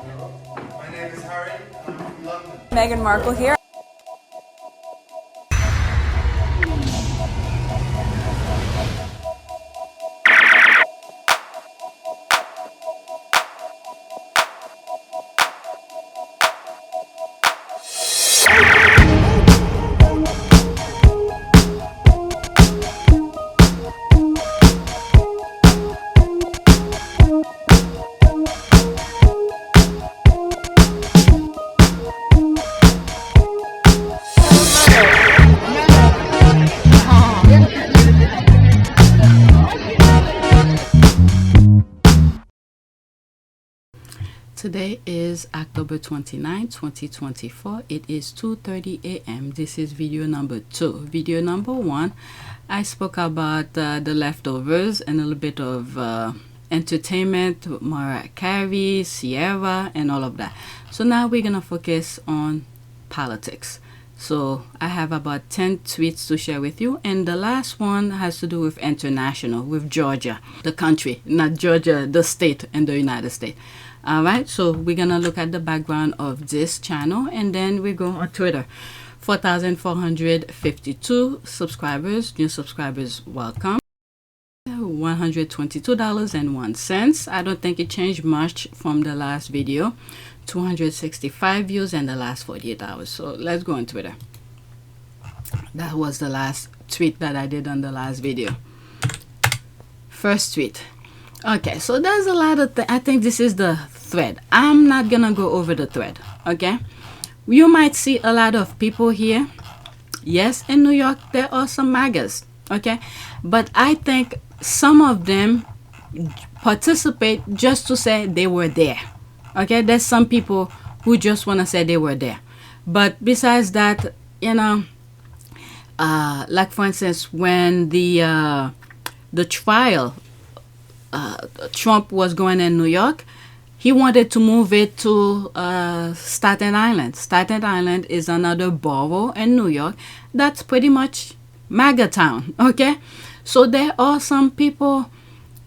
My name is Harry. I'm from London. Meghan Markle here. Today is October 29, 2024. It is 2:30 a.m. This is video number 2. Video number 1, I spoke about the leftovers and a little bit of entertainment, Mariah Carey, Sierra, and all of that. So now we're going to focus on politics. So I have about 10 tweets to share with you, and the last one has to do with international, with Georgia, the country, not Georgia, the state in the United States. All right, so we're gonna look at the background of this channel, and then we go on Twitter. 4,452 subscribers, new subscribers, welcome. $122.01. I don't think it changed much from the last video. 265 views in the last 48 hours. So let's go on Twitter. That was the last tweet that I did on the last video. First tweet. Okay, so there's a lot of I think this is the thread. I'm not gonna go over the thread. Okay, you might see a lot of people here. Yes, in New York there are some MAGAs. Okay, but I think some of them participate just to say they were there. Okay, there's some people who just want to say they were there, but besides that, you know, like for instance, when the trial, Trump was going in New York, he wanted to move it to Staten Island. Staten Island is another borough in New York that's pretty much MAGA town. Okay, so there are some people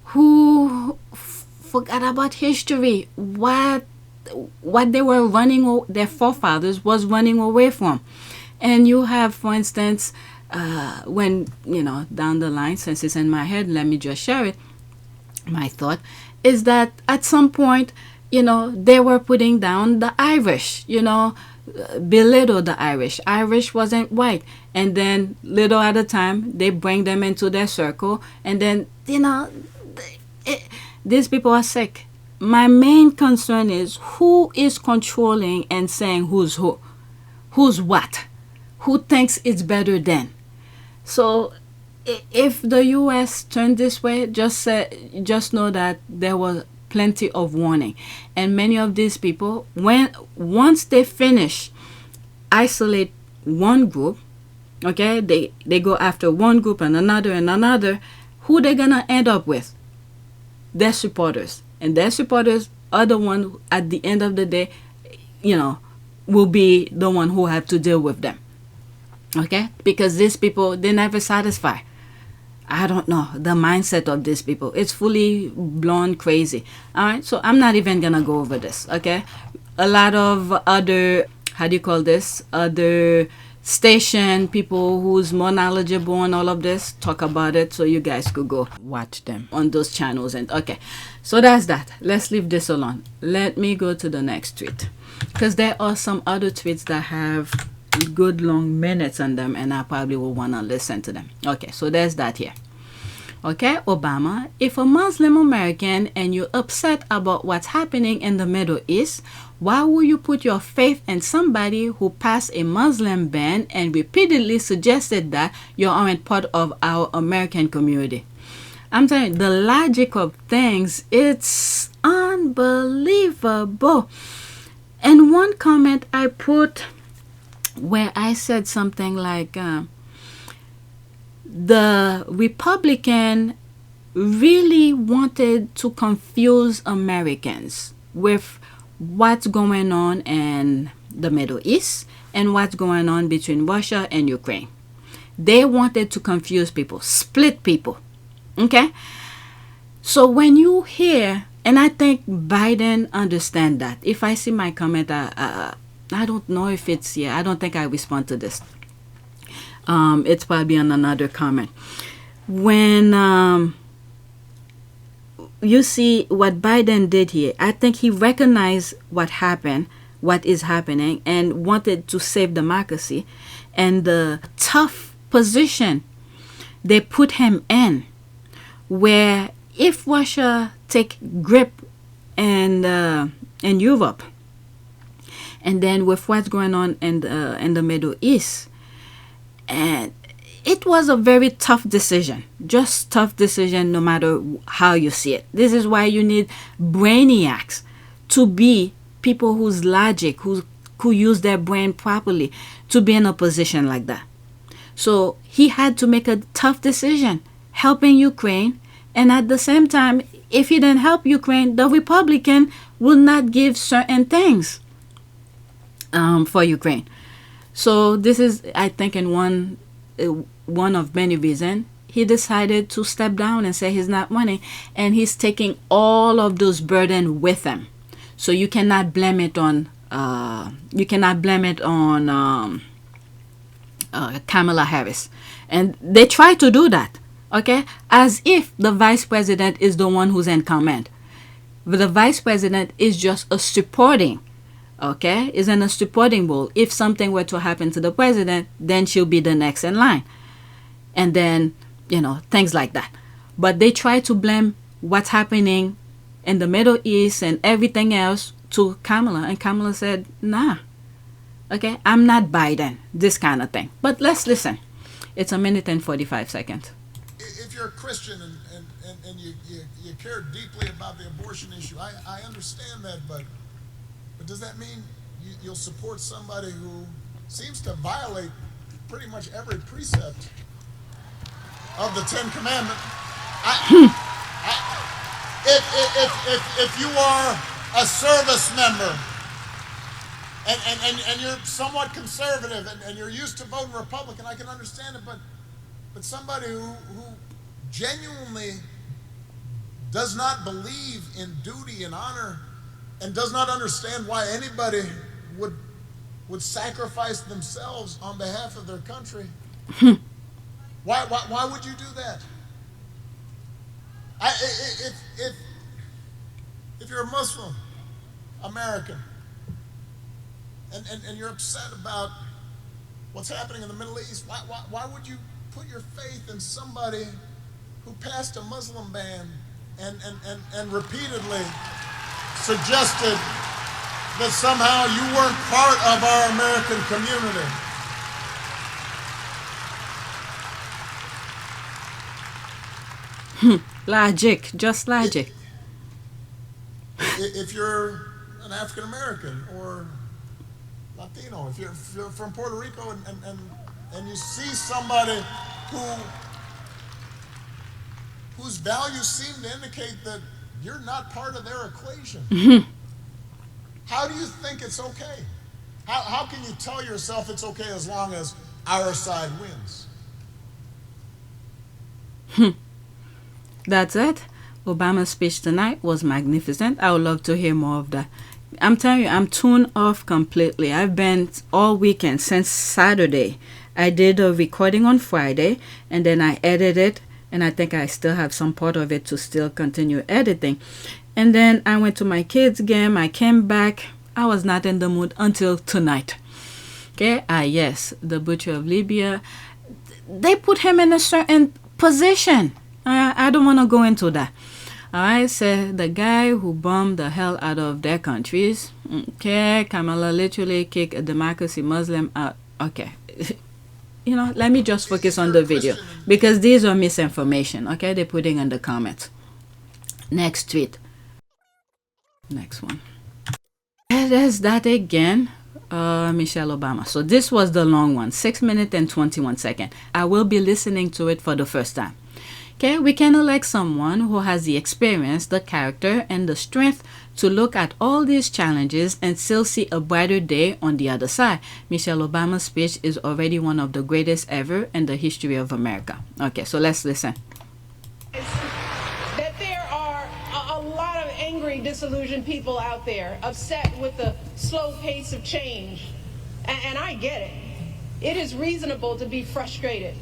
who forgot about history, what they were running, their forefathers was running away from. And you have, for instance, when, you know, down the line, since it's in my head, let me just share it. My thought is that at some point, you know, they were putting down the Irish, you know, belittle the Irish. Irish wasn't white. And then little at a time, they bring them into their circle. And then, you know, these people are sick. My main concern is who is controlling and saying who's who, who's what, who thinks it's better than. So if the U.S. turned this way, just know that there was plenty of warning, and many of these people, once they finish isolate one group, okay, they go after one group and another. Who they gonna end up with? Their supporters, and their supporters are the one at the end of the day, you know, will be the one who have to deal with them. Okay, because these people, they never satisfy. I don't know the mindset of these people. It's fully blown crazy. All right, so I'm not even gonna go over this. Okay, a lot of other, how do you call this, other station people who's more knowledgeable on all of this talk about it, so you guys could go watch them on those channels. And okay, so that's that. Let's leave this alone. Let me go to the next tweet, because there are some other tweets that have good long minutes on them, and I probably will want to listen to them. Okay, so there's that here. Okay, Obama, if a Muslim American and you're upset about what's happening in the Middle East, why would you put your faith in somebody who passed a Muslim ban and repeatedly suggested that you aren't part of our American community? I'm telling you, the logic of things, it's unbelievable. And one comment I put where I said something like, the Republican really wanted to confuse Americans with what's going on in the Middle East and what's going on between Russia and Ukraine. They wanted to confuse people, split people. Okay? So when you hear And I think Biden understand that. If I see my comment, I don't know if it's here. I don't think I respond to this. It's probably on another comment. When you see what Biden did here, I think he recognized what happened, what is happening, and wanted to save democracy. And the tough position they put him in, where if Russia take grip in Europe, and then with what's going on in the Middle East, and it was a very tough decision, just tough decision no matter how you see it. This is why you need brainiacs to be people whose logic, who use their brain properly to be in a position like that. So he had to make a tough decision, helping Ukraine, and at the same time, if he didn't help Ukraine, the Republican will not give certain things for Ukraine. So this is, I think, in one of many reasons, he decided to step down and say he's not running, and he's taking all of those burden with him. So you cannot blame it on Kamala Harris, and they try to do that, okay, as if the vice president is the one who's in command. But the vice president is just a supporting. Okay, is in a supporting role. If something were to happen to the president, then she'll be the next in line. And then, things like that. But they try to blame what's happening in the Middle East and everything else to Kamala. And Kamala said, nah, okay, I'm not Biden, this kind of thing. But let's listen. It's 1 minute and 45 seconds. If you're a Christian and you care deeply about the abortion issue, I understand that, but does that mean you'll support somebody who seems to violate pretty much every precept of the Ten Commandments? If you are a service member and you're somewhat conservative and you're used to voting Republican, I can understand it, but somebody who genuinely does not believe in duty and honor and does not understand why anybody would sacrifice themselves on behalf of their country. Why would you do that? If you're a Muslim American and you're upset about what's happening in the Middle East, why would you put your faith in somebody who passed a Muslim ban and repeatedly suggested that somehow you weren't part of our American community? Logic, just logic. If you're an African American or Latino, if you're from Puerto Rico and you see somebody whose values seem to indicate that you're not part of their equation, how do you think it's okay? How can you tell yourself it's okay as long as our side wins? That's it. Obama's speech tonight was magnificent. I would love to hear more of that. I'm telling you, I'm tuned off completely. I've been all weekend since Saturday. I did a recording on Friday, and then I edited, and I think I still have some part of it to still continue editing. And then I went to my kids' game. I came back. I was not in the mood until tonight. Okay? Yes, the butcher of Libya. They put him in a certain position. I don't want to go into that. Alright, so the guy who bombed the hell out of their countries. Okay, Kamala literally kicked a democracy Muslim out. Okay. Let me just focus on the video, because these are misinformation. Okay, they're putting in the comments. Next tweet. Next one. There's that again. Michelle Obama. So this was the long one, 6 minutes and 21 seconds. I will be listening to it for the first time. Okay, we can elect someone who has the experience, the character, and the strength to look at all these challenges and still see a brighter day on the other side. Michelle Obama's speech is already one of the greatest ever in the history of America. Okay, so let's listen. That there are a lot of angry, disillusioned people out there, upset with the slow pace of change. And I get it. It is reasonable to be frustrated.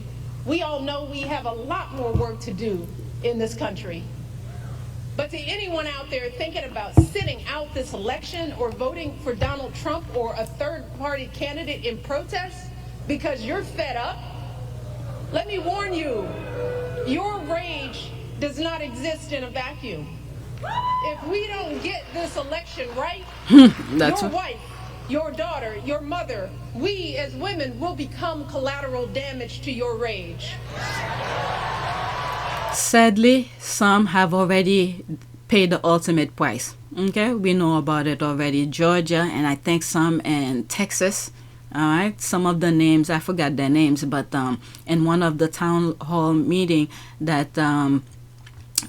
We all know we have a lot more work to do in this country. But to anyone out there thinking about sitting out this election or voting for Donald Trump or a third-party candidate in protest because you're fed up, let me warn you, your rage does not exist in a vacuum. If we don't get this election right, your wife, your daughter, your mother, we as women will become collateral damage to your rage. Sadly, some have already paid the ultimate price. Okay, we know about it already. Georgia, and I think some in Texas. All right, some of the names, I forgot their names, but in one of the town hall meeting that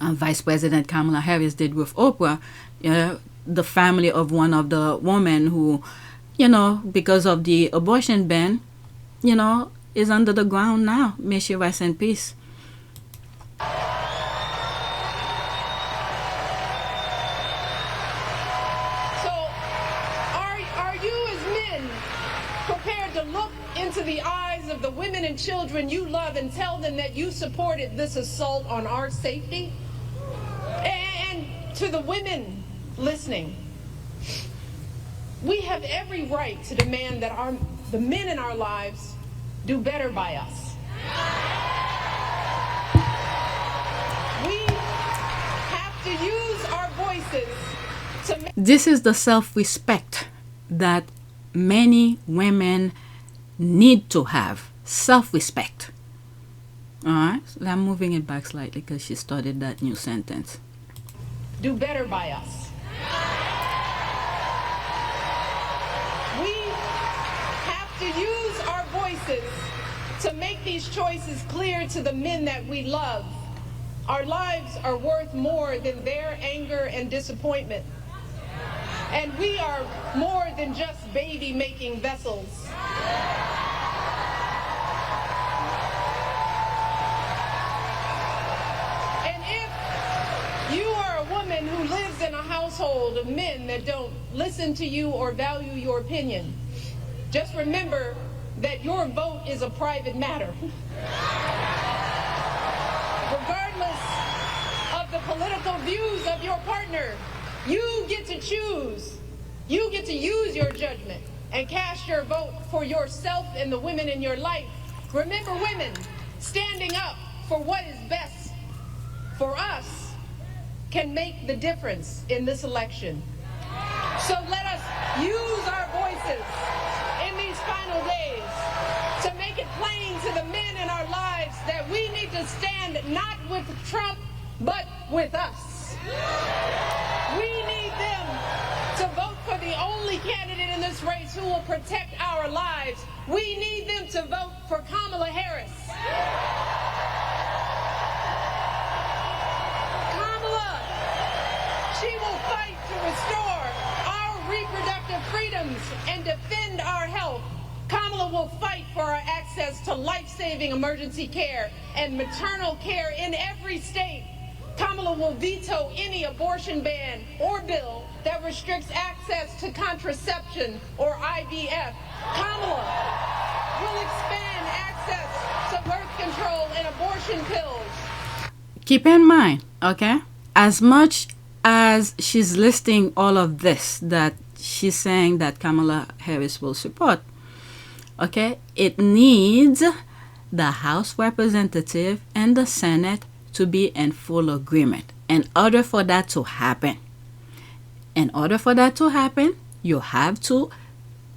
Vice President Kamala Harris did with Oprah, the family of one of the women who, because of the abortion ban, is under the ground now. May she rest in peace. Into the eyes of the women and children you love and tell them that you supported this assault on our safety? And to the women listening, we have every right to demand that the men in our lives do better by us. We have to use our voices to This is the self-respect that many women need to have. Self-respect. Alright, so I'm moving it back slightly because she started that new sentence. Do better by us. We have to use our voices to make these choices clear to the men that we love. Our lives are worth more than their anger and disappointment. And we are more than just baby-making vessels. And if you are a woman who lives in a household of men that don't listen to you or value your opinion, just remember that your vote is a private matter. Regardless of the political views of your partner, you get to choose. You get to use your judgment and cast your vote for yourself and the women in your life. Remember, women, standing up for what is best for us can make the difference in this election. So let us use our voices in these final days to make it plain to the men in our lives that we need to stand not with Trump, but with us. We need them to vote for the only candidate in this race who will protect our lives. We need them to vote for Kamala Harris. Kamala, she will fight to restore our reproductive freedoms and defend our health. Kamala will fight for our access to life-saving emergency care and maternal care in every state. Kamala will veto any abortion ban or bill that restricts access to contraception or IVF. Kamala will expand access to birth control and abortion pills. Keep in mind, okay, as much as she's listing all of this that she's saying that Kamala Harris will support, okay, it needs the House Representative and the Senate to be in full agreement. In order for that to happen, you have to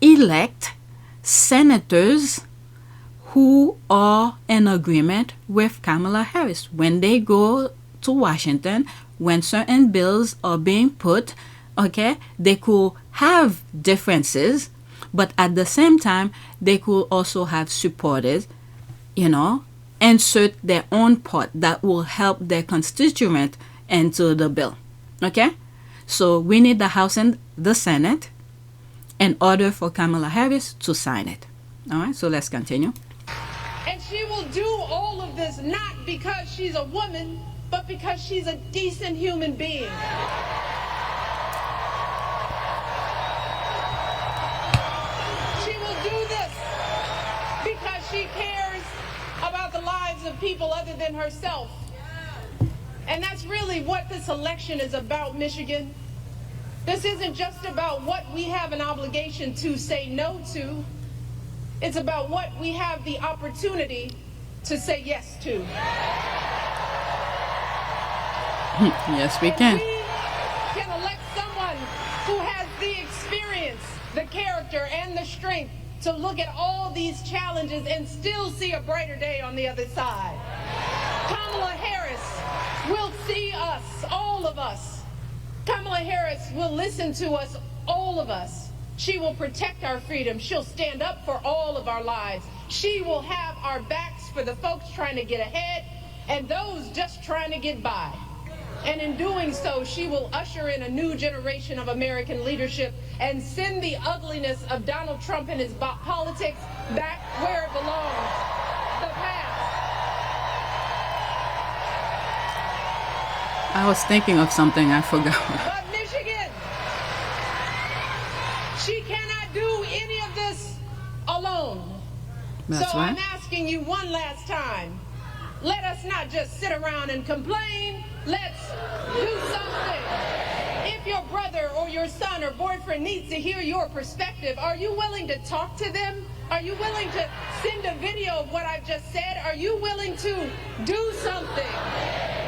elect senators who are in agreement with Kamala Harris. When they go to Washington, when certain bills are being put, okay, they could have differences, but at the same time, they could also have supporters, insert their own part that will help their constituent into the bill. Okay? So we need the House and the Senate in order for Kamala Harris to sign it. All right, so let's continue. And she will do all of this not because she's a woman, but because she's a decent human being. people other than herself. And that's really what this election is about, Michigan. This isn't just about what we have an obligation to say no to. It's about what we have the opportunity to say yes to. Yes, we can. We can elect someone who has the experience, the character, and the strength to look at all these challenges and still see a brighter day on the other side. Kamala Harris will see us, all of us. Kamala Harris will listen to us, all of us. She will protect our freedom. She'll stand up for all of our lives. She will have our backs for the folks trying to get ahead and those just trying to get by. And in doing so, she will usher in a new generation of American leadership and send the ugliness of Donald Trump and his politics back where it belongs, the past. I was thinking of something, I forgot. But Michigan, she cannot do any of this alone. That's so right. I'm asking you one last time, let us not just sit around and complain. Let's do something. If your brother or your son or boyfriend needs to hear your perspective, are you willing to talk to them? Are you willing to send a video of what I've just said? Are you willing to do something?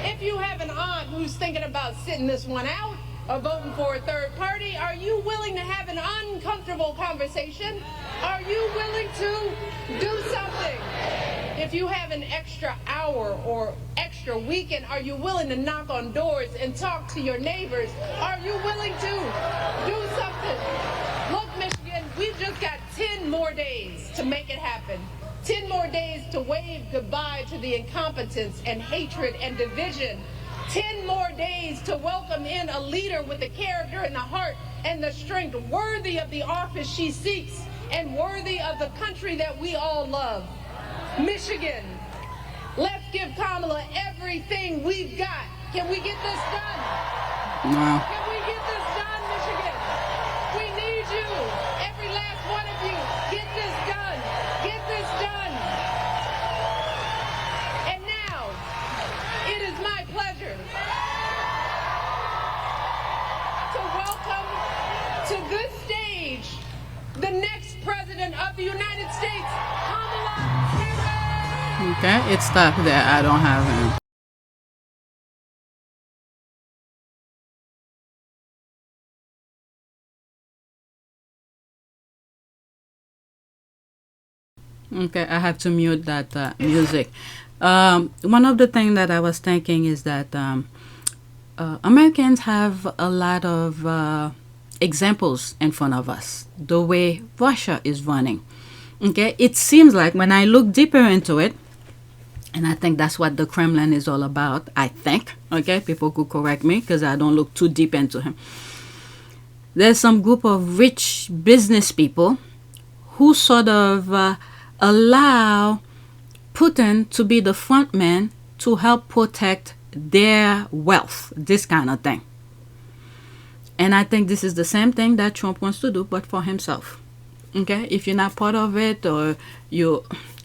If you have an aunt who's thinking about sitting this one out or voting for a third party, are you willing to have an uncomfortable conversation? Are you willing to do something? If you have an extra hour or extra weekend, are you willing to knock on doors and talk to your neighbors? Are you willing to do something? Look, Michigan, we've just got 10 more days to make it happen. 10 more days to wave goodbye to the incompetence and hatred and division. 10 more days to welcome in a leader with the character and the heart and the strength worthy of the office she seeks and worthy of the country that we all love. Michigan, let's give Kamala everything we've got. Can we get this done? Wow. Can we get this done, Michigan? We need you, every last one of you. Get this done. Get this done. And now, it is my pleasure to welcome to this stage the next President of the United States, Kamala Harris. Okay, it stopped there. I don't have him. Okay, I have to mute that music. One of the things that I was thinking is that Americans have a lot of examples in front of us, the way Russia is running. Okay, it seems like when I look deeper into it, and I think that's what the Kremlin is all about, I think. Okay, people could correct me because I don't look too deep into him. There's some group of rich business people who sort of allow Putin to be the front man to help protect their wealth, this kind of thing. And I think this is the same thing that Trump wants to do, but for himself. Okay, if you're not part of it, or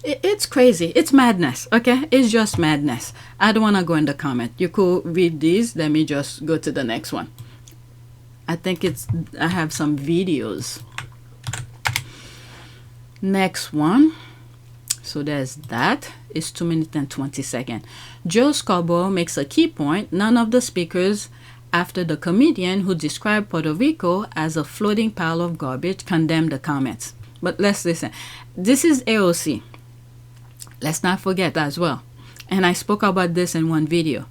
it's crazy. It's madness. Okay, it's just madness. I don't want to go in the comment. You could read these. Let me just go to the next one. I think I have some videos. Next one. So there's that. It's 2 minutes and 20 seconds. Joe Scarborough makes a key point. None of the speakers after the comedian who described Puerto Rico as a floating pile of garbage condemned the comments. But let's listen. This is AOC. Let's not forget as well. And I spoke about this in one video.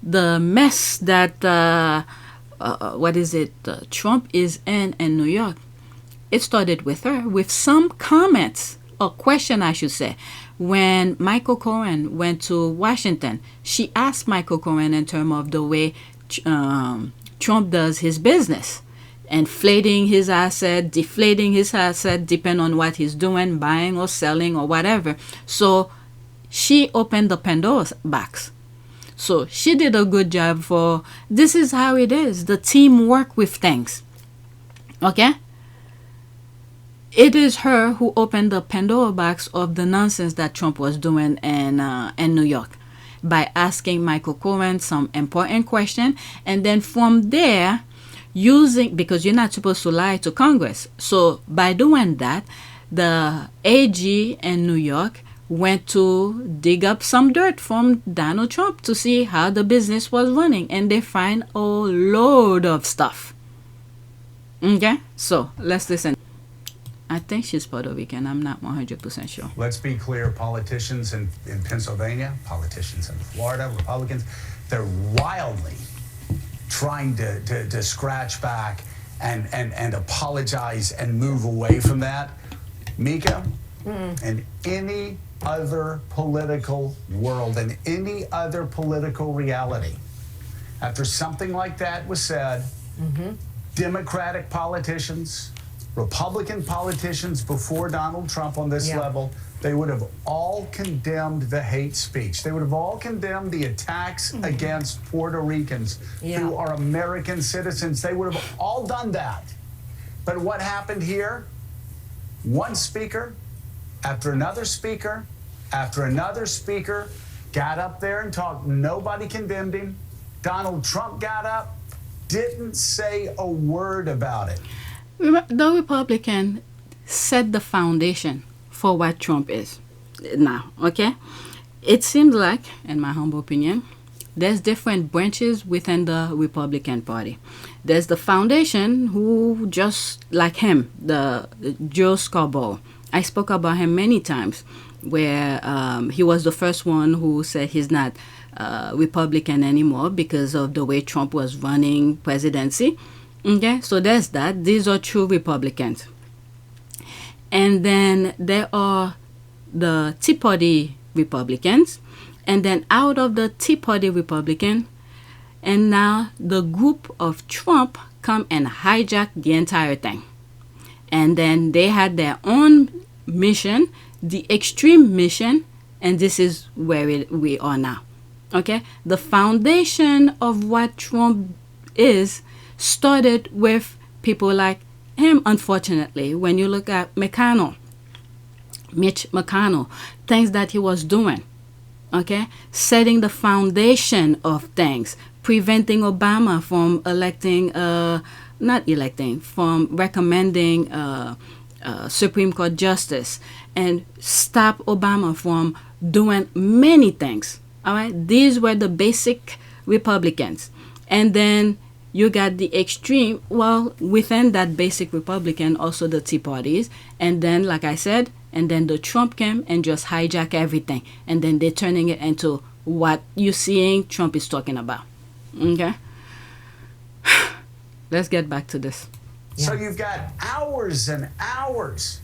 The mess that, Trump is in New York. It started with her, with some comments, a question I should say. When Michael Cohen went to Washington, she asked Michael Cohen in terms of the way Trump does his business. Inflating his asset, deflating his asset, depending on what he's doing, buying or selling or whatever. So she opened the Pandora's box. So she did a good job for, this is how it is, the teamwork with things. Okay? it is her who opened the Pandora box of the nonsense that Trump was doing in New York by asking Michael Cohen some important question, and then from there, because you're not supposed to lie to Congress. So by doing that, the AG in New York went to dig up some dirt from Donald Trump to see how the business was running, and they find a load of stuff. Okay, so let's listen. I think she's Puerto Rican. I'm not 100% sure. Let's be clear, politicians in Pennsylvania, politicians in Florida, Republicans, they're wildly trying to scratch back and apologize and move away from that. Mika, in any other political world, in any other political reality, after something like that was said, Democratic politicians, Republican politicians before Donald Trump on this level, they would have all condemned the hate speech. They would have all condemned the attacks against Puerto Ricans who are American citizens. They would have all done that. But what happened here? One speaker after another speaker after another speaker got up there and talked. Nobody condemned him. Donald Trump got up, didn't say a word about it. The Republican set the foundation for what Trump is now, okay? It seems like, in my humble opinion, there's different branches within the Republican Party. There's the foundation who just like him, the Joe Scarborough. I spoke about him many times, where he was the first one who said he's not Republican anymore because of the way Trump was running presidency. Okay, so there's that. These are true Republicans. And then there are the Tea Party Republicans. And then out of the Tea Party Republican, and now the group of Trump come and hijack the entire thing. And then they had their own mission, the extreme mission, and this is where we are now. Okay, the foundation of what Trump is started with people like him, unfortunately. When you look at Mitch McConnell, things that he was doing, okay, setting the foundation of things, preventing Obama from from recommending Supreme Court justice, and stop Obama from doing many things. All right, these were the basic Republicans. And then you got the extreme, well, within that basic Republican, also the Tea Parties. And then, like I said, and then the Trump came and just hijack everything. And then they're turning it into what you're seeing Trump is talking about. Okay? Let's get back to this. So you've got hours and hours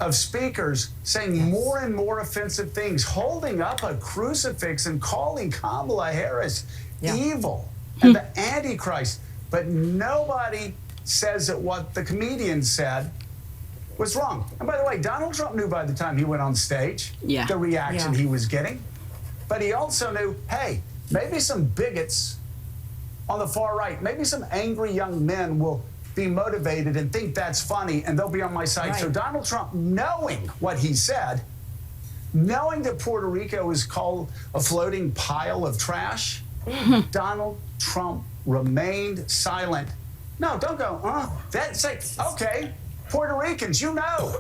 of speakers saying more and more offensive things, holding up a crucifix and calling Kamala Harris evil and the Antichrist. But nobody says that what the comedian said was wrong. And by the way, Donald Trump knew by the time he went on stage the reaction he was getting. But he also knew, hey, maybe some bigots on the far right, maybe some angry young men will be motivated and think that's funny, and they'll be on my side. Right. So Donald Trump, knowing what he said, knowing that Puerto Rico is called a floating pile of trash, Donald Trump remained silent. No, don't go, that's like, okay, Puerto Ricans, you know.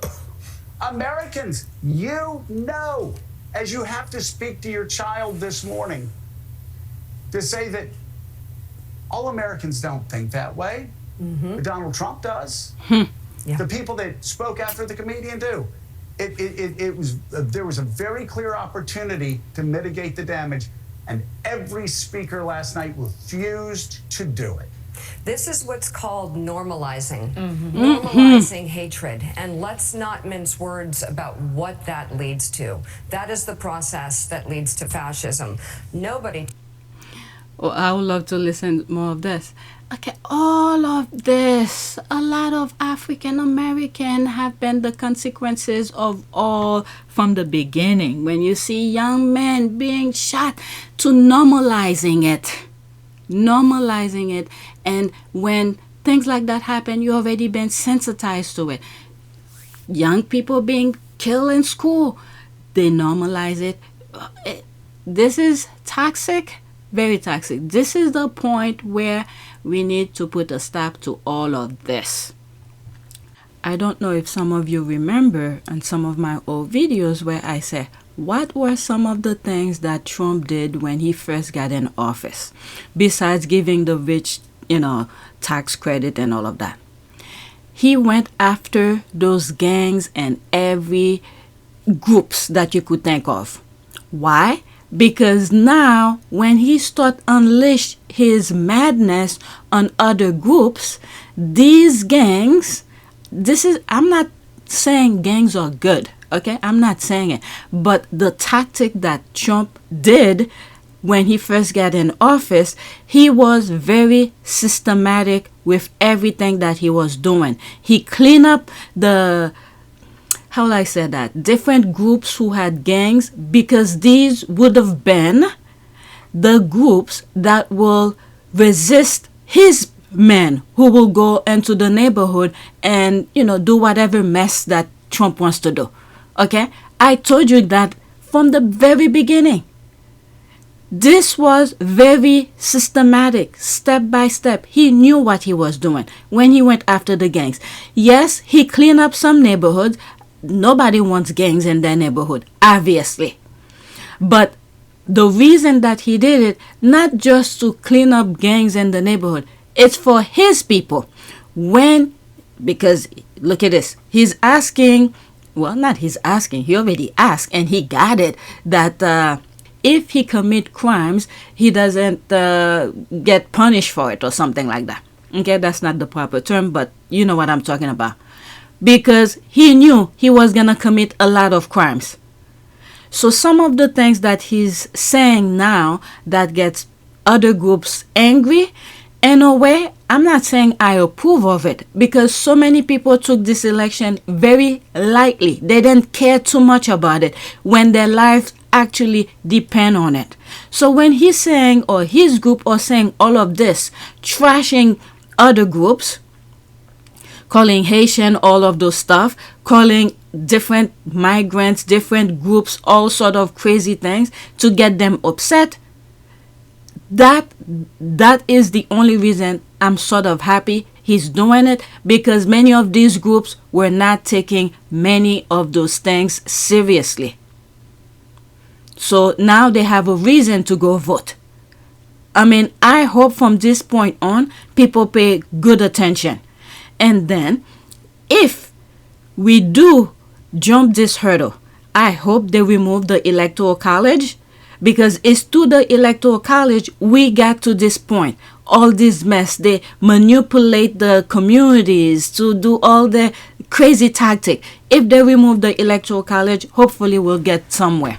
Americans, you know. As you have to speak to your child this morning to say that all Americans don't think that way. But Donald Trump does. The people that spoke after the comedian do. There was a very clear opportunity to mitigate the damage, and every speaker last night refused to do it. This is what's called normalizing. Normalizing hatred. And let's not mince words about what that leads to. That is the process that leads to fascism. Nobody... Well, I would love to listen more of this. Okay, all of this, a lot of African American have been the consequences of all from the beginning. When you see young men being shot, to normalizing it. Normalizing it. And when things like that happen, you already been sensitized to it. young people being killed in school, they normalize it. This is toxic, very toxic. This is the point where we need to put a stop to all of this. I don't know if some of you remember on some of my old videos where I say, what were some of the things that Trump did when he first got in office, besides giving the rich, tax credit and all of that? He went after those gangs and every groups that you could think of. Why? Because now when he start unleash his madness on other groups, these gangs, I'm not saying gangs are good, okay? I'm not saying it. But the tactic that Trump did when he first got in office, he was very systematic with everything that he was doing. He cleaned up how will I say that? Different groups who had gangs, because these would have been the groups that will resist his men who will go into the neighborhood and, do whatever mess that Trump wants to do. Okay? I told you that from the very beginning. This was very systematic, step by step. He knew what he was doing when he went after the gangs. Yes, he cleaned up some neighborhoods. Nobody wants gangs in their neighborhood, obviously. But the reason that he did it, not just to clean up gangs in the neighborhood, it's for his people. Because look at this, he's asking, well, not he's asking, he already asked and he got it, that if he commit crimes, he doesn't get punished for it or something like that. Okay, that's not the proper term, but you know what I'm talking about. Because he knew he was going to commit a lot of crimes. So some of the things that he's saying now that gets other groups angry, in a way, I'm not saying I approve of it, because so many people took this election very lightly. They didn't care too much about it when their lives actually depend on it. So when he's saying, or his group are saying all of this, trashing other groups, calling Haitian, all of those stuff, calling different migrants, different groups, all sort of crazy things to get them upset, that is the only reason I'm sort of happy he's doing it, because many of these groups were not taking many of those things seriously. So now they have a reason to go vote. I hope from this point on, people pay good attention. And then, if we do jump this hurdle, I hope they remove the Electoral College, because it's through the Electoral College we got to this point. All this mess, they manipulate the communities to do all the crazy tactic. If they remove the Electoral College, hopefully we'll get somewhere.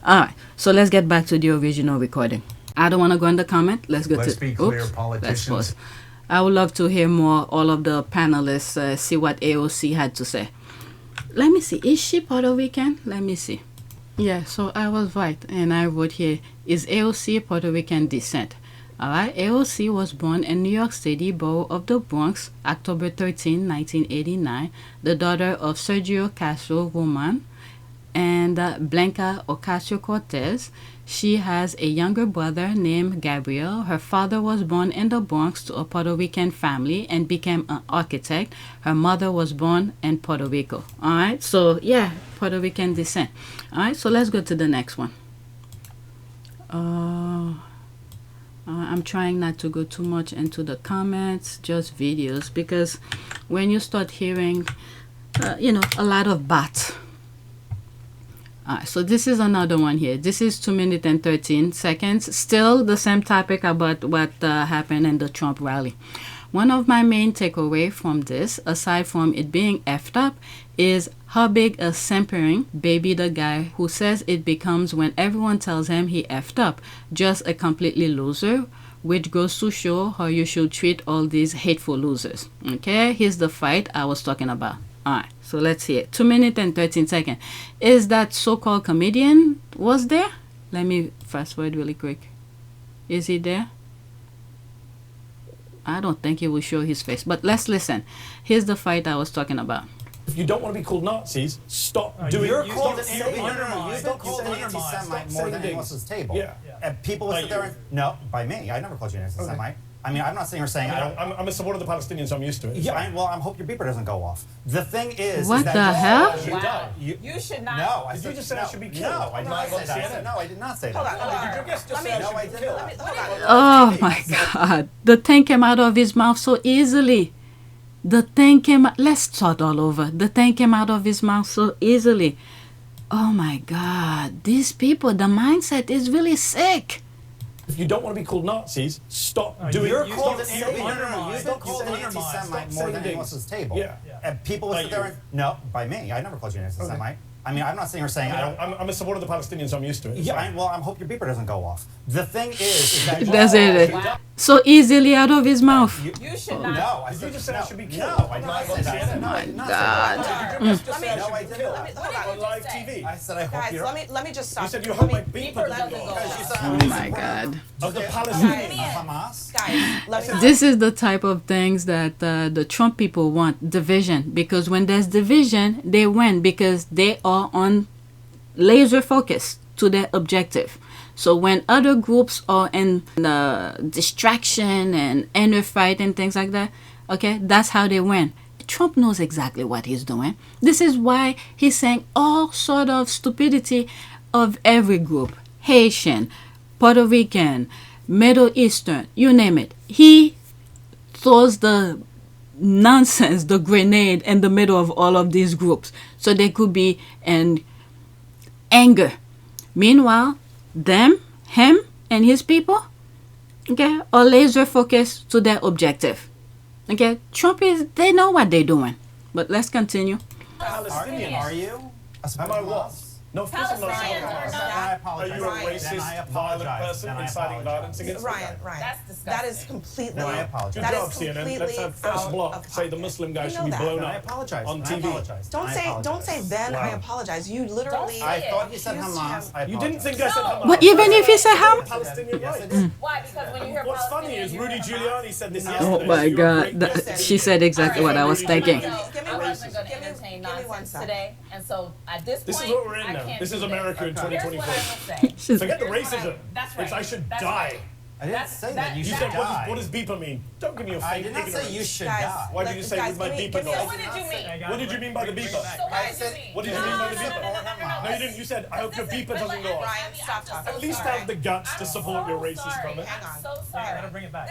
All right, so let's get back to the original recording. I don't want to go in the comment. Let's be clear, politicians. I would love to hear more, all of the panelists, see what AOC had to say. Let me see. Is she Puerto Rican? Let me see. Yeah, so I was right. And I wrote here, is AOC Puerto Rican descent? All right. AOC was born in New York City, borough of the Bronx, October 13, 1989, the daughter of Sergio Castro Roman and Blanca Ocasio-Cortez. She has a younger brother named Gabriel. Her father was born in the Bronx to a Puerto Rican family and became an architect. Her mother was born in Puerto Rico. All right, so yeah, Puerto Rican descent. All right, so let's go to the next one. I'm trying not to go too much into the comments, just videos, because when you start hearing, a lot of bots. So this is another one here. This is 2 minutes and 13 seconds. Still the same topic about what happened in the Trump rally. One of my main takeaway from this, aside from it being effed up, is how big a simpering baby the guy who says it becomes when everyone tells him he effed up, just a completely loser, which goes to show how you should treat all these hateful losers. Okay, here's the fight I was talking about. Alright, so let's see it. 2 minutes and 13 seconds. Is that so-called comedian was there? Let me fast forward really quick. Is he there? I don't think he will show his face, but let's listen. Here's the fight I was talking about. If you don't want to be called Nazis, stop doing. You're you called stop- an you- You've been called an anti-Semite more than anyone else at this table. Yeah. And people will By sit there you. and no, by me. I never called you an anti-Semite. I mean, I'm not sitting here saying I don't. I'm a supporter of the Palestinians, so I'm used to it. Yeah, well, I hope your beeper doesn't go off. The thing is What that the hell? You should not. No, I Did said, you just say no, I should be killed? No, I did not say that. I CNN? said, no, I did not say Hold that. on. Did your guest just say I No, should I be did killed? not. Oh my God. The thing came out of his mouth so easily. The thing came out. Let's start all over. The thing came out of his mouth so easily. Oh my God. These people, the mindset is really sick. If you don't want to be called Nazis, stop doing. You're you called stop- an you- anti-Semite more than anyone else at this table. Yeah. And people will By sit there you. and no, by me. I never called you an anti-Semite. I mean, I'm not sitting here saying I don't. I'm a supporter of the Palestinians, so I'm used to it. Yeah, well, I hope your beeper doesn't go off. The thing is that That's it. So easily out of his mouth. You should not. No, I Did said you just say I no, should be no, killed? I did not say that. I said, no, I did not say God. that. Did your guest just say I No, should I be did killed? not. On live TV. I said I hope Guys, you're. let me just stop. You said you hope my beeper doesn't go Because you off. said Oh I'm a my supporter God. Of the of Palestinians. Hamas. Guys, let me. This is the type of things that the Trump people want, division. Because when there's division, they win because they are on laser focus to their objective. So when other groups are in distraction and inner fight and things like that, okay, that's how they win. Trump knows exactly what he's doing. This is why he's saying all sort of stupidity of every group. Haitian, Puerto Rican, Middle Eastern, you name it. He throws the nonsense, the grenade in the middle of all of these groups. So they could be in anger. Meanwhile, him and his people, okay, are laser focused to their objective. Okay, they know what they're doing. But let's continue. Palestinians. Are you? Am I what? No, of course I'm not. Palestinians are Then not. I Are apologize. you a Then I racist, violent apologize. person Then I inciting apologize. violence against me? Ryan. That's disgusting. That is completely. No, I apologize. Good That job, is CNN. completely Let's have first out block of say the pocket. Muslim guy You should know be that. blown Then I up apologize. on Then I TV. apologize. Don't Then I say then. I Wow. apologize. You literally. say I thought you said Accused Hamas. him. I You didn't apologize. think I said Hamas. But even if he said Hamas, Palestinian Yes, I rights. did. Why? Because when you hear What's funny Palestinian, is you Rudy hear Giuliani said this Oh yesterday. oh my You're a God, great that, racist. she said exactly what I was thinking. Give me I one. wasn't going to Give me entertain one nonsense second. today, and so at this This point, is what we're in I now. can't This do is America in Here's what I 2024. will say. She's- Forget the Here's what I- racism. that's right. It's I should That's die. right. I didn't That's- say that- that. You You should said, die. what does beeper mean? Don't give me your I fake did not say ignorance. you should Guys, die. Why did you say guys, with my give me- beeper give me no? a- What did you mean? What did you mean by the beeper? So what I did you said- mean? What did you mean by the beeper? No, you didn't. You said, I hope your beeper doesn't go off. Ryan, stop talking. At least have the guts to support your racist comment. Hang on. I'm so sorry. bring it back.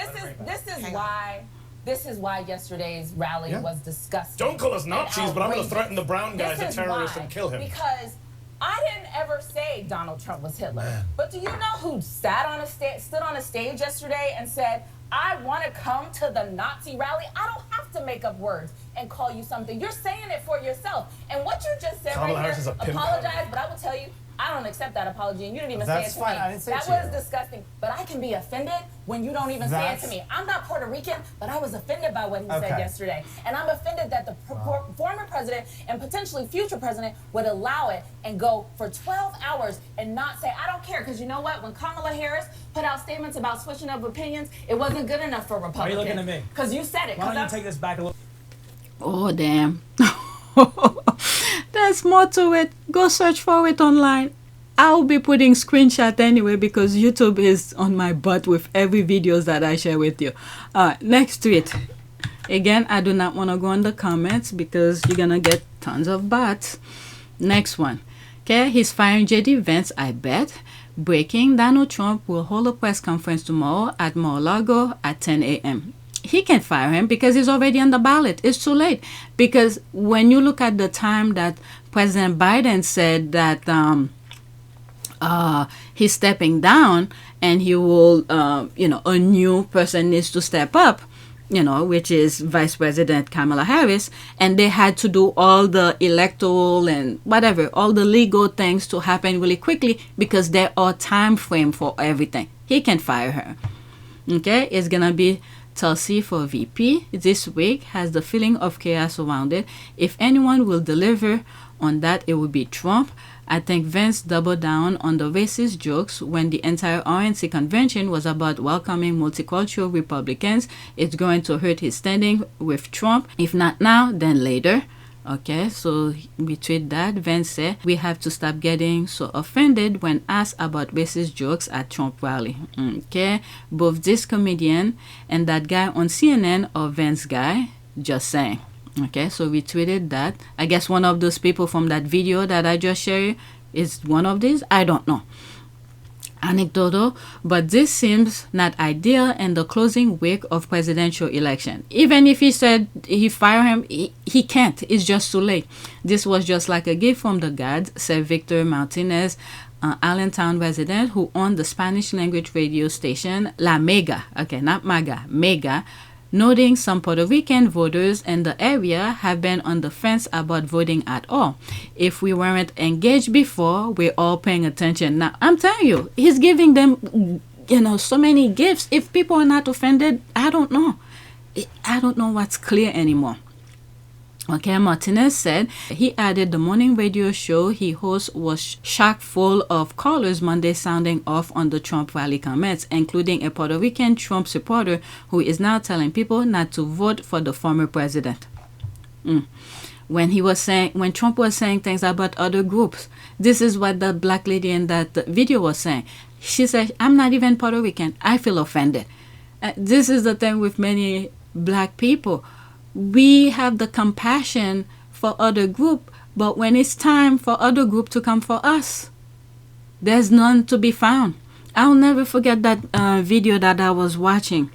This is why yesterday's rally Yeah. was disgusting. Don't call us Nazis, but I'm going to threaten the brown guy as This a is terrorist why. and kill him. Because I didn't ever say Donald Trump was Hitler. But do you know who stood on a stage yesterday and said, I want to come to the Nazi rally? I don't have to make up words and call you something. You're saying it for yourself. And what you just said Kamala right Harris here, is a pimp. apologize, but I will tell you, I don't accept that apology, and you didn't even That's say it to fine. me. I didn't say that it to was you. disgusting. But I can be offended when you don't even say it to That's- me. I'm not Puerto Rican, but I was offended by what he said Okay. yesterday. And I'm offended that the former president and potentially future president would allow it and go for 12 hours and not say, I don't care. Because you know what? When Kamala Harris put out statements about switching up opinions, it wasn't good enough for Republicans. Why are you looking at me? Because you said it. Why 'Cause don't you I'm- take this back a little? Oh, damn. There's more to it. Go search for it online. I'll be putting screenshot anyway because YouTube is on my butt with every videos that I share with you. Next tweet. Again, I do not want to go in the comments because you're going to get tons of bots. Next one. Okay, he's firing JD Vance, I bet. Breaking, Donald Trump will hold a press conference tomorrow at Mar-a-Lago at 10 a.m. He can fire him because he's already on the ballot. It's too late. Because when you look at the time that President Biden said that he's stepping down and he will, a new person needs to step up, which is Vice President Kamala Harris. And they had to do all the electoral and whatever, all the legal things to happen really quickly because there are time frame for everything. He can fire her. Okay, it's going to be Tulsi for VP this week. Has the feeling of chaos around it. If anyone will deliver on that, it will be Trump. I think Vance doubled down on the racist jokes when the entire RNC convention was about welcoming multicultural Republicans. It's going to hurt his standing with Trump. If not now, then later. Okay, so we tweet that. Vance said, we have to stop getting so offended when asked about racist jokes at Trump rally. Okay, both this comedian and that guy on CNN or Vance guy, just saying. Okay, so we tweeted that. I guess one of those people from that video that I just shared is one of these. I don't know. Anecdotal, but this seems not ideal in the closing week of presidential election. Even if he said he fired him, he can't. It's just too late. This was just like a gift from the gods, said Victor Martinez, Allentown resident who owned the Spanish language radio station La Mega. Okay, not Maga, Mega, noting some Puerto Rican voters in the area have been on the fence about voting at all. If we weren't engaged before, we're all paying attention. Now, I'm telling you, he's giving them, so many gifts. If people are not offended, I don't know. I don't know what's clear anymore. Okay, Martinez said he added the morning radio show he hosts was chock full of callers Monday sounding off on the Trump rally comments, including a Puerto Rican Trump supporter who is now telling people not to vote for the former president. When Trump was saying things about other groups, this is what the black lady in that video was saying. She said, I'm not even Puerto Rican. I feel offended. This is the thing with many black people. We have the compassion for other group, but when it's time for other group to come for us, there's none to be found. I'll never forget that video that I was watching.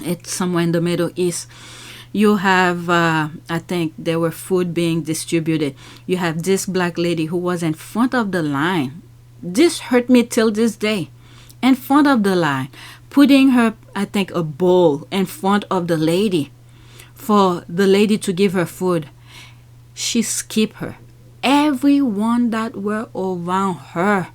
It's somewhere in the Middle East. You have, I think there were food being distributed. You have this black lady who was in front of the line. This hurt me till this day. In front of the line, putting her, I think, a bowl in front of the lady for the lady to give her food. She skipped her. Everyone that were around her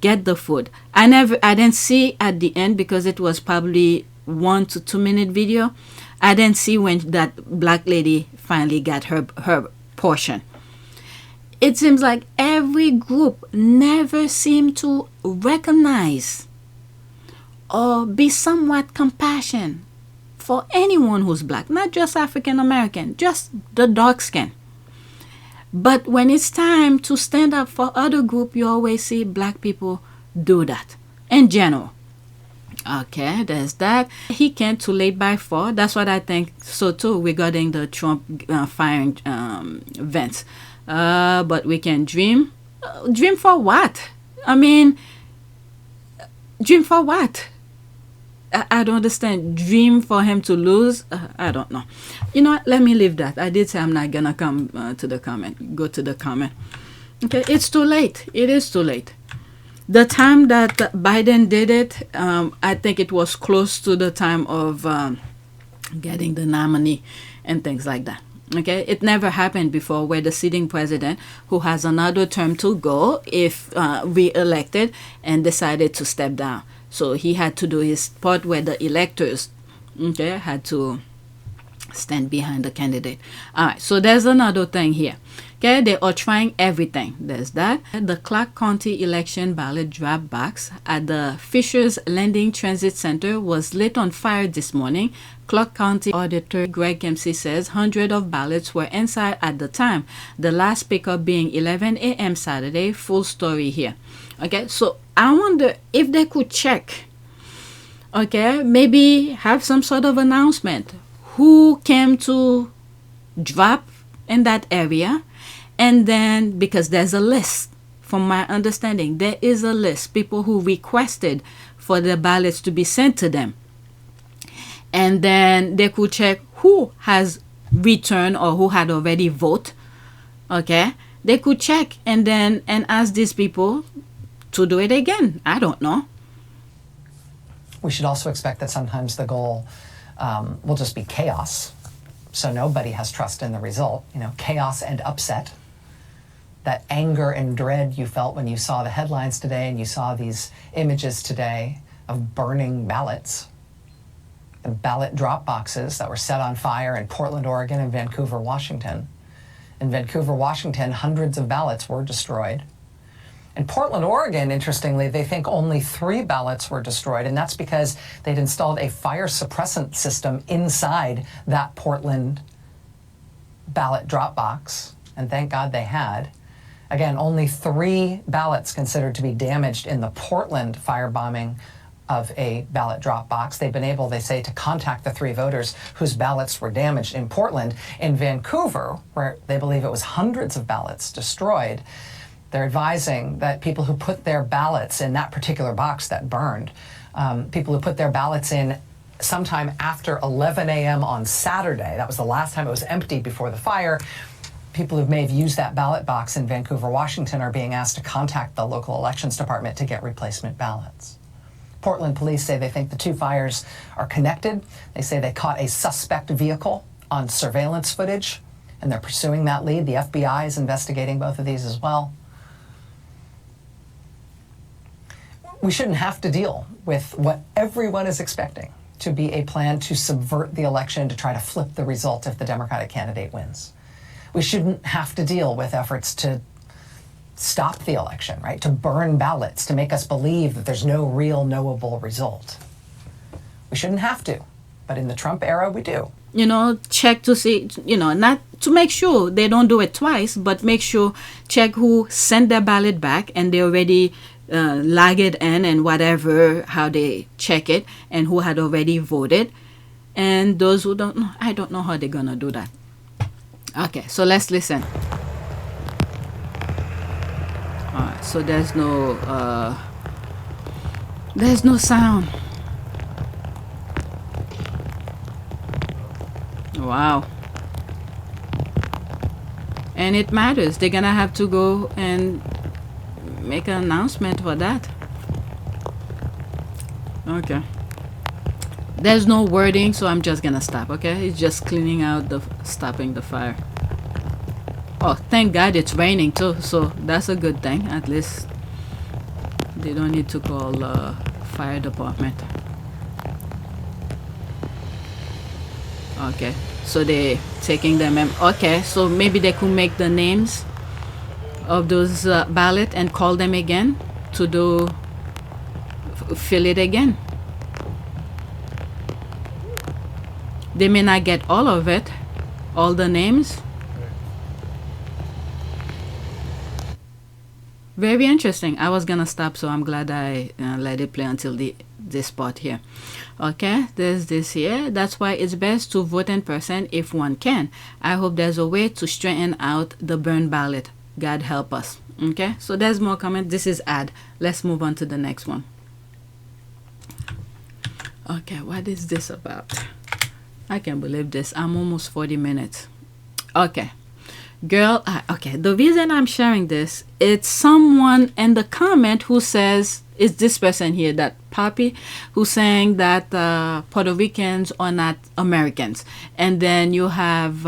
get the food. I didn't see at the end because it was probably 1 to 2 minute video. I didn't see when that black lady finally got her portion. It seems like every group never seemed to recognize or be somewhat compassionate for anyone who's black, not just African American, just the dark skin. But when it's time to stand up for other group, you always see black people do that in general. Okay, there's that. He came too late by 4. That's what I think so too regarding the Trump firing Vance. But we can dream. Dream for what? I mean, dream for what? I don't understand. Dream for him to lose? I don't know. You know what? Let me leave that. I did say I'm not going to come to the comment. Go to the comment. Okay, it's too late. It is too late. The time that Biden did it, I think it was close to the time of getting the nominee and things like that. Okay, it never happened before where the sitting president who has another term to go if re-elected and decided to step down. So he had to do his part where the electors, okay, had to stand behind the candidate. All right, so there's another thing here. Okay, they are trying everything. There's that. The Clark County election ballot drop box at the Fisher's Landing Transit Center was lit on fire this morning. Clark County Auditor Greg Kempsey says hundreds of ballots were inside at the time. The last pickup being 11 a.m. Saturday. Full story here. Okay, so I wonder if they could check. Okay, maybe have some sort of announcement. Who came to drop in that area? And then, because there's a list, from my understanding, there is a list. People who requested for the ballots to be sent to them. And then they could check who has returned or who had already voted. Okay? They could check and then ask these people to do it again. I don't know. We should also expect that sometimes the goal will just be chaos. So nobody has trust in the result. Chaos and upset. That anger and dread you felt when you saw the headlines today and you saw these images today of burning ballots. The ballot drop boxes that were set on fire in Portland, Oregon and Vancouver, Washington. In Vancouver, Washington, hundreds of ballots were destroyed. In Portland, Oregon, interestingly, they think only 3 ballots were destroyed, and that's because they'd installed a fire suppressant system inside that Portland ballot drop box, and thank God they had. Again, only 3 ballots considered to be damaged in the Portland firebombing of a ballot drop box. They've been able, they say, to contact the 3 voters whose ballots were damaged in Portland. In Vancouver, where they believe it was hundreds of ballots destroyed, they're advising that people who put their ballots in that particular box that burned, people who put their ballots in sometime after 11 a.m. on Saturday, that was the last time it was empty before the fire, people who may have used that ballot box in Vancouver, Washington, are being asked to contact the local elections department to get replacement ballots. Portland police say they think the 2 fires are connected. They say they caught a suspect vehicle on surveillance footage, and they're pursuing that lead. The FBI is investigating both of these as well. We shouldn't have to deal with what everyone is expecting to be a plan to subvert the election, to try to flip the result if the Democratic candidate wins. We shouldn't have to deal with efforts to stop the election, right? To burn ballots, to make us believe that there's no real knowable result. We shouldn't have to, but in the Trump era, we do. You know, check to see, you know, not to make sure they don't do it twice, but make sure, check who sent their ballot back and they already log it in and whatever, how they check it, and who had already voted. And those who don't know, I don't know how they're going to do that. Okay, so let's listen. Alright, so there's no sound. Wow. And it matters. They're gonna have to go and make an announcement for that. Okay. There's no wording, so I'm just gonna stop, okay? It's just cleaning out stopping the fire. Oh, thank God it's raining too, so that's a good thing. At least they don't need to call fire department. Okay, so they're taking them. Okay, so maybe they could make the names of those ballot and call them again to fill it again. They may not get all of it, all the names. Very interesting. I was gonna stop, so I'm glad I let it play until this part here. Okay, there's this here. That's why it's best to vote in person if one can. I hope there's a way to straighten out the burn ballot. God help us. Okay, so there's more comment. This is ad. Let's move on to the next one. Okay, what is this about? I can't believe this. I'm almost 40 minutes. Okay. Girl, okay, the reason I'm sharing this, it's someone in the comment who says, it's this person here, that Poppy, who's saying that Puerto Ricans are not Americans. And then you have,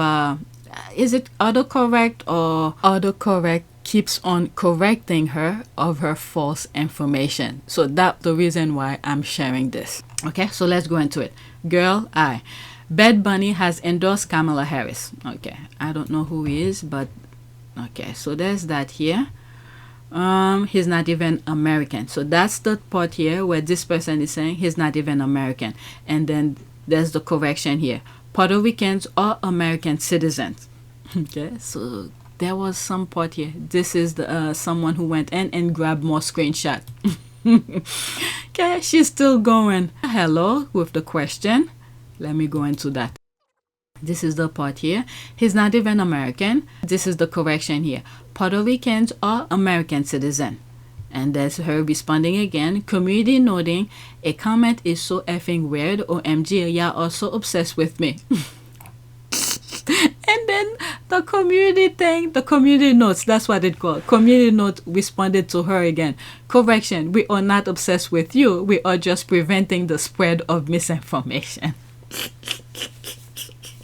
is it autocorrect, or autocorrect keeps on correcting her of her false information. So that's the reason why I'm sharing this. Okay, so let's go into it. Girl, Bad Bunny has endorsed Kamala Harris. Okay, I don't know who he is, but okay, so there's that here. He's not even American. So that's the part here where this person is saying he's not even American. And then there's the correction here. Puerto Ricans are American citizens. Okay, so there was some part here. This is the someone who went in and grabbed more screenshot. Okay, she's still going. Hello with the question. Let me go into that. This is the part here. He's not even American. This is the correction here. Puerto Ricans are American citizens. And there's her responding again. Community noting, a comment is so effing weird. OMG, y'all are so obsessed with me. And then the community thing, the community notes, that's what it called. Community note responded to her again. Correction, we are not obsessed with you. We are just preventing the spread of misinformation.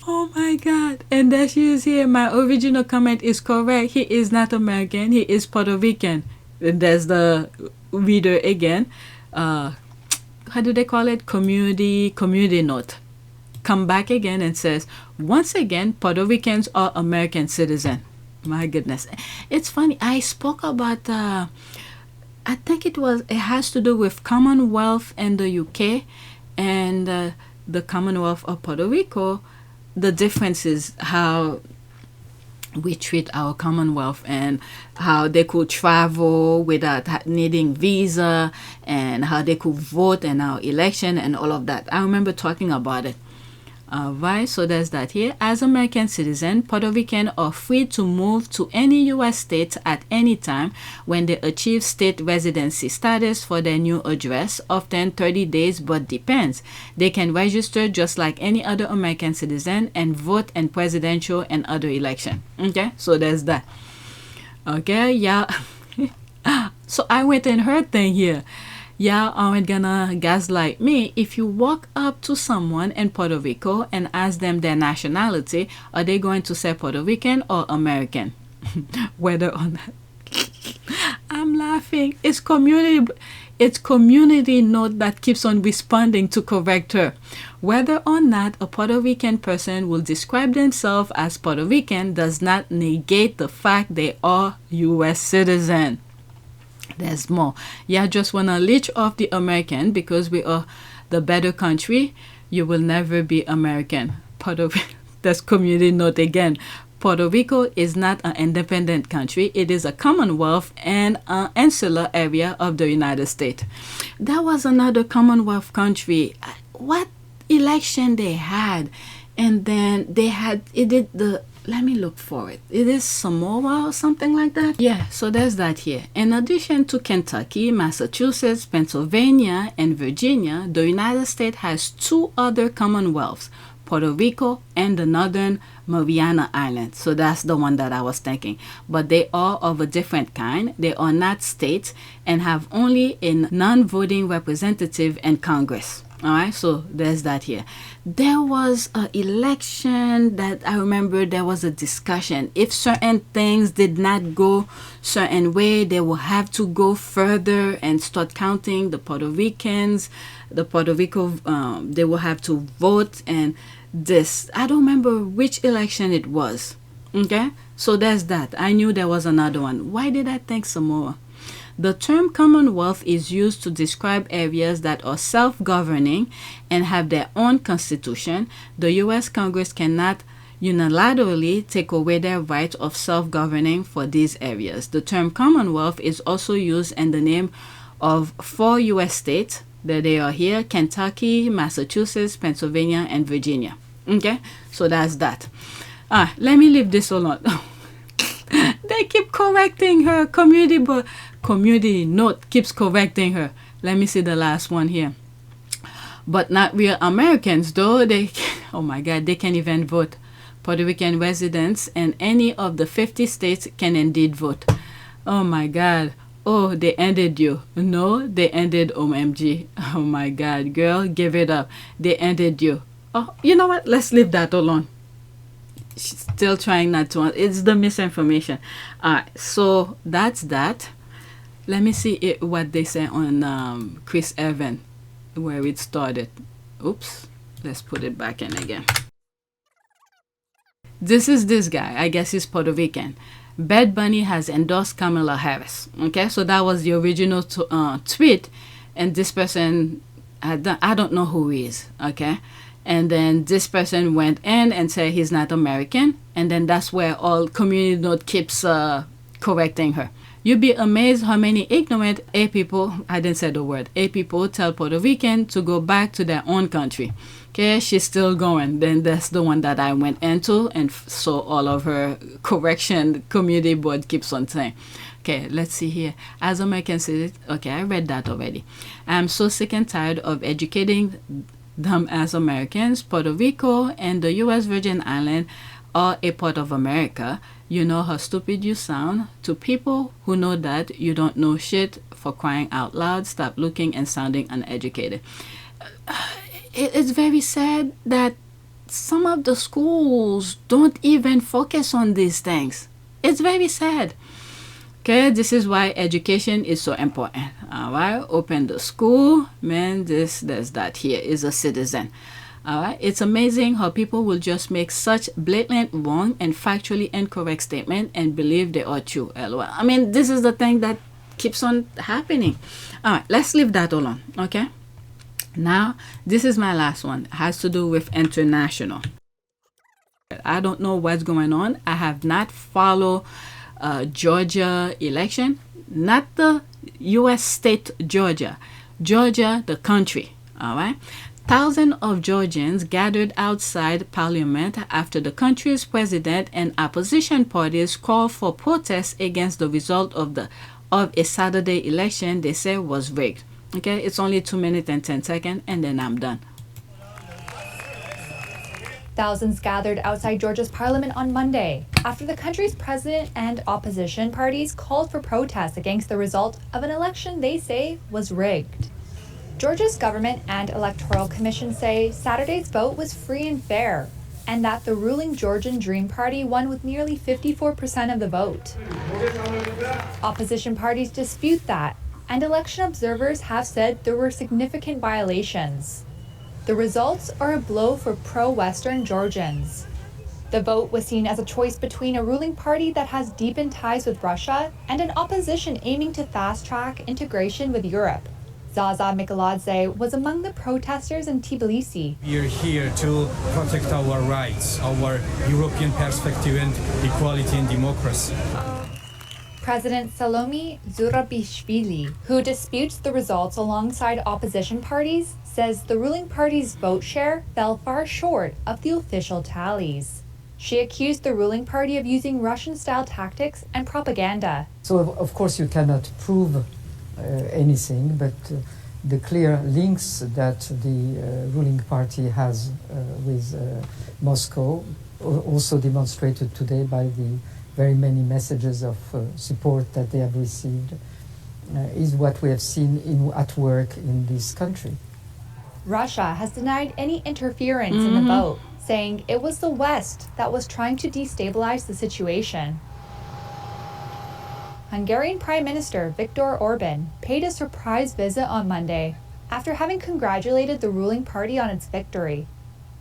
Oh my God. And there she is here. My original comment is correct. He is not American. He is Puerto Rican. And there's the reader again. How do they call it? Community note. Come back again and says, once again, Puerto Ricans are American citizens. My goodness. It's funny. I spoke about, I think it has to do with Commonwealth and the UK and the Commonwealth of Puerto Rico. The difference is how we treat our Commonwealth and how they could travel without needing visa and how they could vote in our election and all of that. I remember talking about it. Right, so there's that here. As American citizens, Puerto Ricans are free to move to any U.S. state at any time when they achieve state residency status for their new address, often 30 days, but depends. They can register just like any other American citizen and vote in presidential and other election. Okay, so there's that. Okay, yeah. So I went and heard thing here. Y'all aren't gonna gaslight me. If you walk up to someone in Puerto Rico and ask them their nationality, are they going to say Puerto Rican or American? Whether or not. I'm laughing. It's community note that keeps on responding to correct her. Whether or not a Puerto Rican person will describe themselves as Puerto Rican does not negate the fact they are U.S. citizen. There's more. Yeah, just want to leech off the American because we are the better country. You will never be American. That's community note again. Puerto Rico is not an independent country. It is a Commonwealth and an insular area of the United States. That was another Commonwealth country. What election they had? And then they had, let me look for it. It is Samoa or something like that. Yeah, so there's that here. In addition to Kentucky, Massachusetts, Pennsylvania, and Virginia, the United States has 2 other Commonwealths, Puerto Rico and the Northern Mariana Islands. So that's the one that I was thinking. But they are of a different kind. They are not states and have only a non-voting representative in Congress. All right, so there's that here. There was an election that I remember there was a discussion. If certain things did not go certain way, they will have to go further and start counting the Puerto Ricans. The Puerto Rico, they will have to vote and this. I don't remember which election it was. Okay, so there's that. I knew there was another one. Why did I think Samoa? The term Commonwealth is used to describe areas that are self-governing and have their own constitution. The U.S. Congress cannot unilaterally take away their right of self-governing for these areas. The term Commonwealth is also used in the name of 4 U.S. states. That they are here: Kentucky, Massachusetts, Pennsylvania, and Virginia. Okay, so that's that. Let me leave this alone. They keep correcting her. Community note keeps correcting her. Let me see the last one here. But not real Americans, though. Oh my God, they can't even vote. Puerto Rican residents in any of the 50 states can indeed vote. Oh my God. Oh, they ended you. No, they ended OMG. Oh my God, girl, give it up. They ended you. Oh, you know what? Let's leave that alone. She's still trying not to. It's the misinformation. All right, so that's that. Let me see what they say on Chris Evans, where it started. Oops, let's put it back in again. This is this guy. I guess he's Puerto Rican. Bad Bunny has endorsed Kamala Harris. Okay, so that was the original tweet, and this person, I don't know who he is. Okay, and then this person went in and said he's not American, and then that's where all community note keeps correcting her. You'd be amazed how many ignorant A people, I didn't say the word, A people tell Puerto Rican to go back to their own country. Okay, she's still going. Then that's the one that I went into and saw all of her correction community board keeps on saying. Okay, let's see here. As American citizens, okay, I read that already. I'm so sick and tired of educating them as Americans. Puerto Rico and the U.S. Virgin Islands are a part of America. You know how stupid you sound. To people who know that, you don't know shit. For crying out loud, stop looking and sounding uneducated. It's very sad that some of the schools don't even focus on these things. It's very sad. Okay, this is why education is so important. All right, open the school. Man, there's that here is a citizen. All right, it's amazing how people will just make such blatant wrong and factually incorrect statement and believe they are true. LOL. I mean, this is the thing that keeps on happening. All right, let's leave that alone. Okay. Now, this is my last one. It has to do with international. it. I don't know what's going on. I have not followed Georgia election, not the U.S. state Georgia, the country. All right. Thousands of Georgians gathered outside Parliament after the country's president and opposition parties called for protests against the result of a Saturday election they say was rigged. Okay, it's only 2 minutes and 10 seconds, and then I'm done. Thousands gathered outside Georgia's parliament on Monday after the country's president and opposition parties called for protests against the result of an election they say was rigged. Georgia's government and electoral commission say Saturday's vote was free and fair, and that the ruling Georgian Dream Party won with nearly 54% of the vote. Opposition parties dispute that, and election observers have said there were significant violations. The results are a blow for pro-Western Georgians. The vote was seen as a choice between a ruling party that has deepened ties with Russia and an opposition aiming to fast-track integration with Europe. Zazzle Mikaladze was among the protesters in Tbilisi. We are here to protect our rights, our European perspective and equality and democracy. President Salome Zurabishvili, who disputes the results alongside opposition parties, says the ruling party's vote share fell far short of the official tallies. She accused the ruling party of using Russian-style tactics and propaganda. So, of course, you cannot prove anything, but the clear links that the ruling party has with Moscow, also demonstrated today by the very many messages of support that they have received, is what we have seen at work in this country. Russia has denied any interference in the vote, saying it was the West that was trying to destabilize the situation. Hungarian Prime Minister Viktor Orban paid a surprise visit on Monday after having congratulated the ruling party on its victory.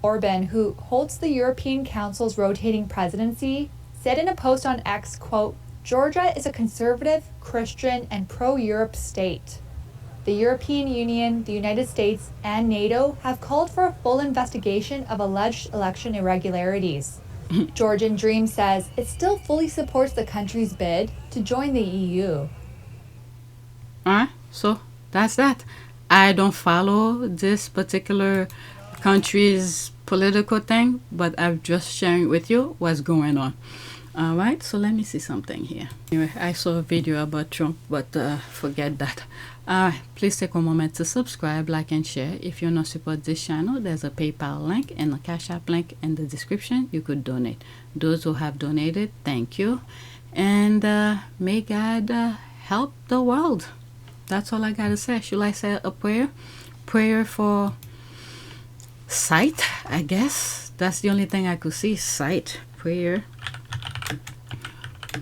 Orban, who holds the European Council's rotating presidency, said in a post on X, quote, "Georgia is a conservative, Christian, and pro-Europe state. The European Union, the United States, and NATO have called for a full investigation of alleged election irregularities." Georgian Dream says it still fully supports the country's bid to join the EU. So that's that. I don't follow this particular country's political thing, but I'm just sharing with you what's going on. All right, so let me see something here. Anyway, I saw a video about Trump, but forget that. Please take a moment to subscribe, like, and share. If you want to support this channel, there's a PayPal link and a Cash App link in the description. You could donate. Those who have donated, thank you. And may God help the world. That's all I got to say. Should I say a prayer? Prayer for sight, I guess. That's the only thing I could see, sight. Prayer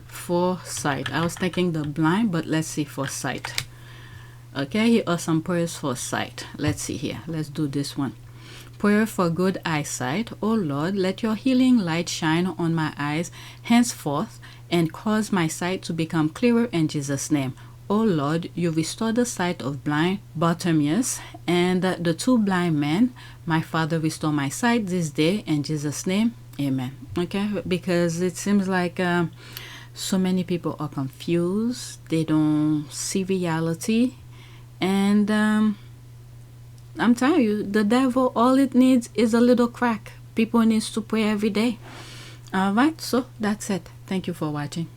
for sight. I was thinking the blind, but let's see, for sight. Okay, here are some prayers for sight. Let's see here. Let's do this one. Prayer for good eyesight. Oh Lord, let your healing light shine on my eyes henceforth and cause my sight to become clearer in Jesus' name. Oh Lord, you restore the sight of blind Bartimaeus and the two blind men. My Father, restore my sight this day in Jesus' name. Amen. Okay, because it seems like so many people are confused. They don't see reality. And I'm telling you, the devil, all it needs is a little crack. People needs to pray every day. All right, so that's it. Thank you for watching.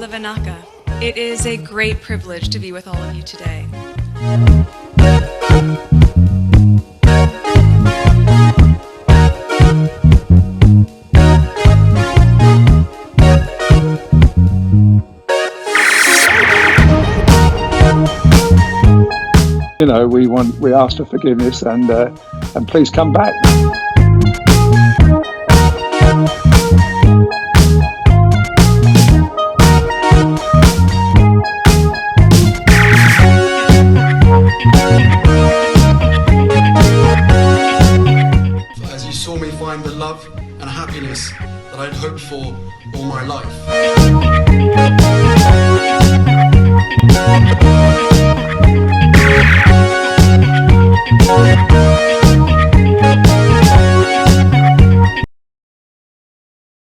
Lavanaka. It is a great privilege to be with all of you today. You know, we ask for forgiveness and please come back. As you saw me find the love and happiness that I'd hoped for all my life.